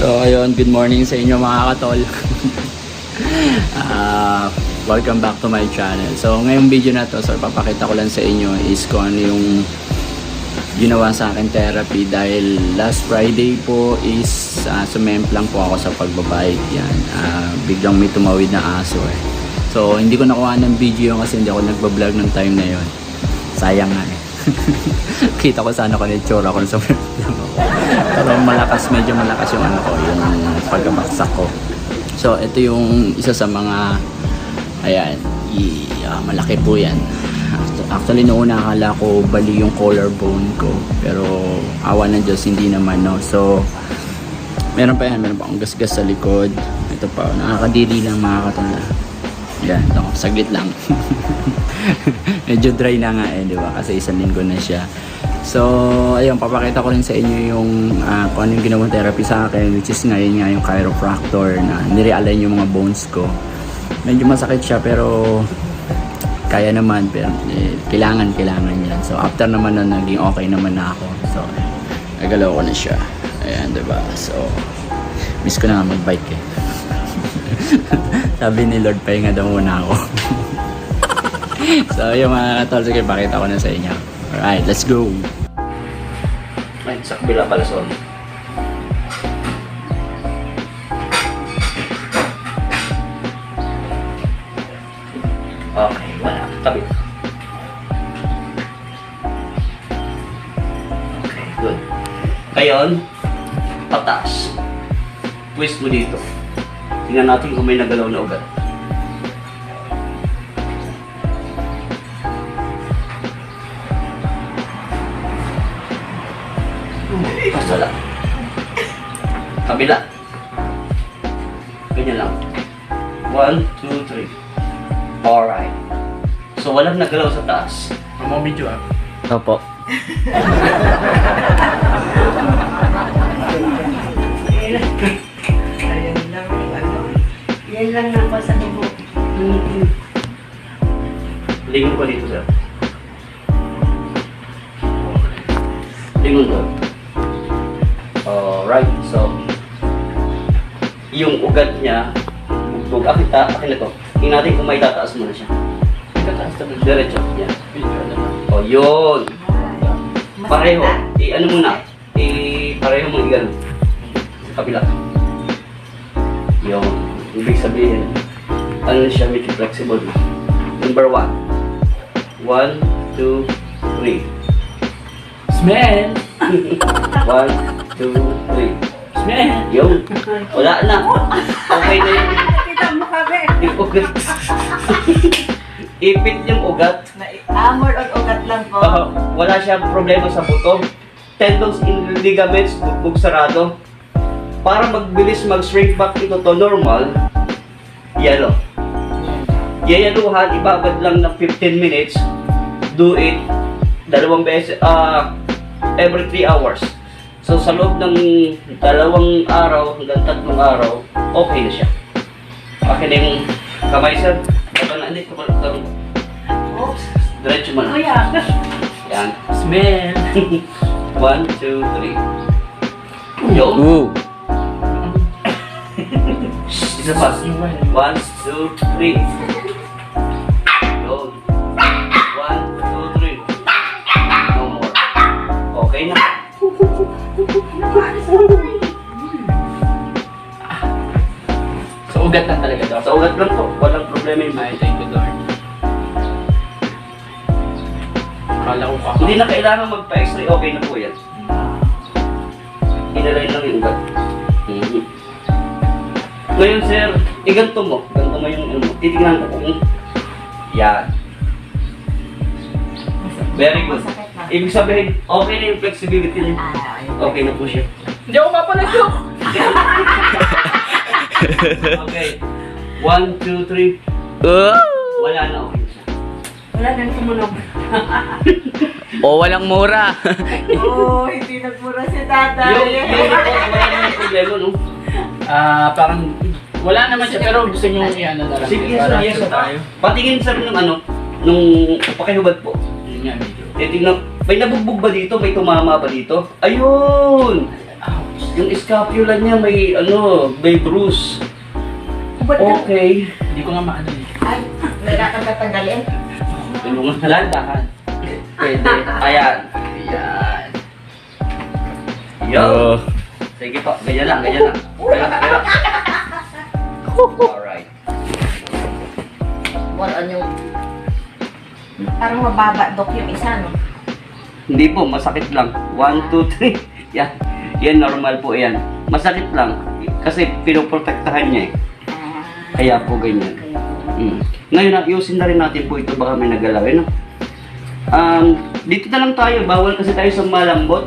So ayun, good morning sa inyo mga katol. Welcome back to my channel. So ngayong video na to, so papakita ko lang sa inyo is kung ano yung ginawa sa akin therapy dahil last Friday po is sumemplang po ako sa pagbabike. Yan, biglang may tumawid na aso eh. So hindi ko nakuha ng video yun kasi hindi ako nagbablog ng time na yon. Sayang nga eh. Kita ko sana kung itsura ko sa pero medyo malakas yung ano ko, yung pagkabaksak ko. So ito yung isa sa mga ayan, malaki po yan. Actually noong una akala ko bali yung collarbone ko, pero awa ng Diyos hindi naman, no. So meron pa akong gasgas sa likod. Ito pa, nakakadiri lang mga katula. Yan, ito, saglit lang. Medyo dry na nga eh, di ba? Kasi isang linggo na siya. So, ayun, papakita ko rin sa inyo yung kung ano yung ginawang therapy sa akin, which is ngayon nga yung chiropractor na nirealign yung mga bones ko. Medyo masakit siya pero kaya naman, pero kailangan yan. So, after naman nun, naging okay naman na ako. So, nagalaw ko na siya. Ayan, di ba? So, miss ko na nga mag-bike eh. Sabi ni Lord, pahinga daw muna ako. So, yung mga katol, sige, pakita ko na sa inyo. Alright, let's go! Ay, sa kabila pala, sorry. Okay, wala. Tabi. Okay, good. Ngayon, pataas. Twist mo dito. Tingnan natin kung may nagalaw na ugat. Wala. Kabila. Ganyan lang. 1, 2, 3. Alright. So, walang nagalaw sa taas. Mga video Opo. Yan lang na sa dugo. Lingon ko dito, sir. Lingon ko. Alright, so yung ugat niya bugtog. Akin na to. Tingnan natin kung may tataas mo na siya. Tataas na ba? Diretso. Yan. Video na lang. O, yun. Pareho. Ano muna? Pareho mo igano. Sa kabila. Yun. Ibig sabihin, ano na siya, medyo flexible. Number 1. 1, 2, 3. Smell! 1, 2, 3. Smell! Yun. Wala na. Okay na yun. Kita mo kami. Yung ugat. Ipit yung ugat. Amor o ugat lang po. Wala siyang problema sa buto. Tendons in ligaments, bugbog sarado. Para magbilis mag-shrink back ito to normal, yelo. Yayaluhan, ibabad lang ng 15 minutes. Do it 2 beses, every 3 hours. So sa loob ng 2 araw hanggang 3 araw, okay na siya. Akin na yung kamay, sir. Ito na, hindi ko parang Oops. diretso mo na. Kuya. Yan. Smell! 1, 2, 3. Yo. Isa pa. 1, 2, 3. Yun. 1, 2, 3. No more. Okay na. So, ugat lang talaga daw. Sa ugat lang to. Walang problema yung Ay, thank you, Lord. Akala ko ka. Hindi na kailangan magpa-x-ray. Okay na po yan. Inalain lang yung ugat. Ngayon, sir, ganito mo. Ganito mo yung ano mo. Titignan ko kung yan. Very good. Ibig sabihin, okay na yung flexibility niya. Okay na po siya. Hindi ako mapalag-joke! Okay. 1, 2, 3. Wala na, okay na siya. Wala nang tumunog. Walang mura. Oo, hindi nagmura si tatay. Yung wala na problema, no? Parang wala naman siya pero gusto niyo i-ano na lang. Sige, para yes, sure tayo. patingin sir ng ano, nung pakihubad po. Yun nga, medyo. Tingnan, may nabugbog ba dito? May tumama ba dito? Ayun! Ouch! yung scapula niya may may bruise. Ba't ka- Okay. Hindi ko nga maano eh. Ay, wala kang tatanggalin. Tulungan na lang, dahan. Pwede. Ayan. Ayan. Yo! Oh. Sige po, ganyan lang, ganyan lang. Alright. Wala yung... Parang mababa, Dok, yung isa, no? Hindi po, masakit lang. 1, 2, 3. Yan. Yan, normal po yan. Masakit lang. Kasi pinoprotektahan niya eh. Kaya po ganyan. Ngayon, ayusin na rin natin po ito. Baka may nagalawin. No? Dito na lang tayo. Bawal kasi tayo sa malambot.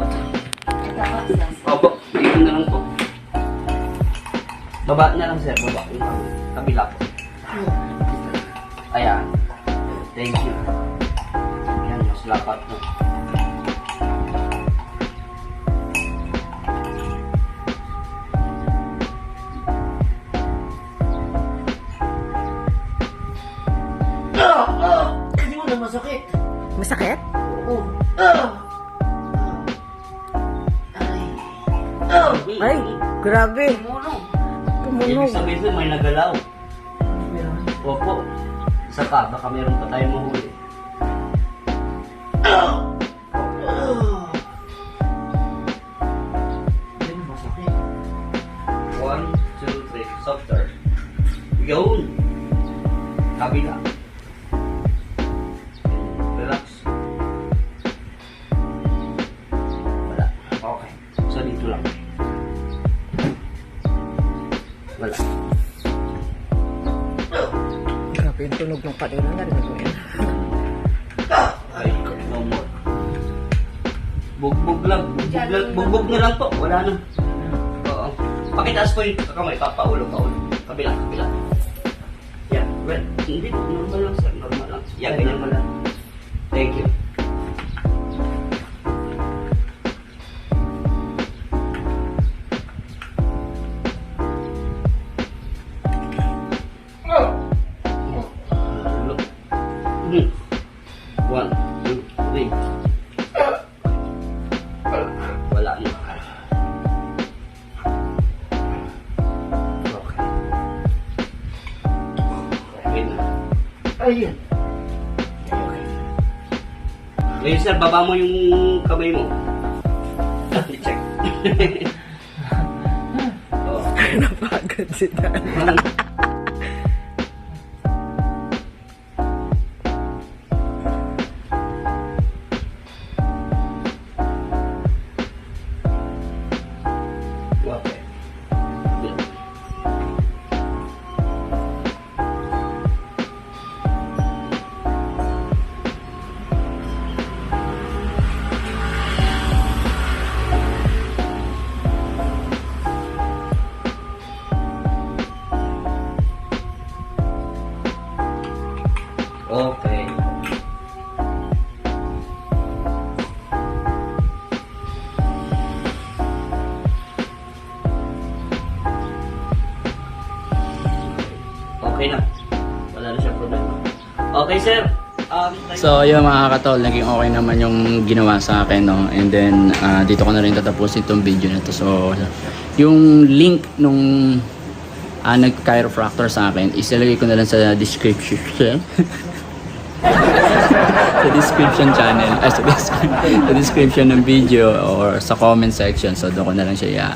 Opo, dito na lang po. Baba na lang, sir. Baba. Kabila po. Ayan. Thank you. Ayan, mas lapat na. Hindi mo na masakit. Masakit? Oo. Ay, grabe. Tumulong. Ibig Tumunog. sabihin sir, may nagalaw. Opo. Isa pa, baka meron pa tayong mahuli. Yan ang masakit. 1, 2, 3. Softer. Yun. Kabila. Relax. Wala. Okay. So dito lang. Wala. Grabe yung tunog ng kanina. Narinig mo yan. Ay, no more. Bugbog lang. Bugbog lang. Bugbog na lang po. Wala na. Oo. Pakitaas po yung kamay. Paulo. Kabila. Yan. Well, hindi. Normal lang sir. Normal lang. Yan, ganyan mo lang. Thank you. Look. 1, 2, 3. Wala na. Okay. Okay na. Ayun. Ngayon sir, baba mo yung kamay mo. I-check. Oh. Napagod si Dan. Okay. Good. Okay. Okay na. Wala na siya problema. Okay, sir. So yun mga katol, naging okay naman yung ginawa sa akin, no? And then dito ko na rin tatapusin itong video na to. So yung link nung nag-chiropractor sa akin, isilagay ko na lang sa description. Sa description channel, sa description ng video or sa comment section. So doon ko na lang siya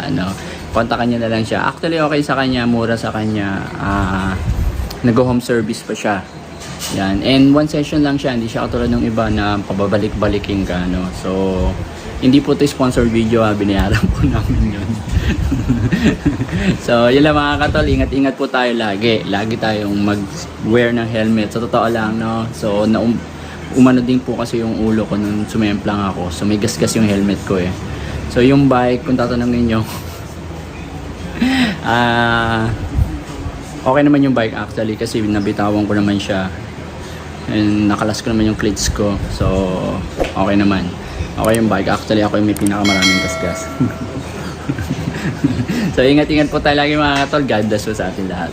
kontakan niya na lang siya. Actually okay sa kanya, mura sa kanya. Nag-home service pa siya. Yan. And one session lang siya, hindi siya katulad ng iba na pababalik-baliking ka, no? So hindi po ito sponsored video, binayaran po namin yun. So yun lang mga katol, ingat-ingat po tayo lagi. Lagi tayong mag-wear ng helmet. Sa totoo lang, no? So umano din po kasi yung ulo ko nung sumemplang ako. So may gasgas yung helmet ko eh. So yung bike, kung tatanungin nyo, okay naman yung bike actually kasi nabitawan ko naman siya. And nakalas ko naman yung cleats ko. So okay naman. Okay yung bike. Actually ako yung may pinakamaraming gasgas. So ingat-ingat po tayo lagi mga katol. God bless po sa atin lahat.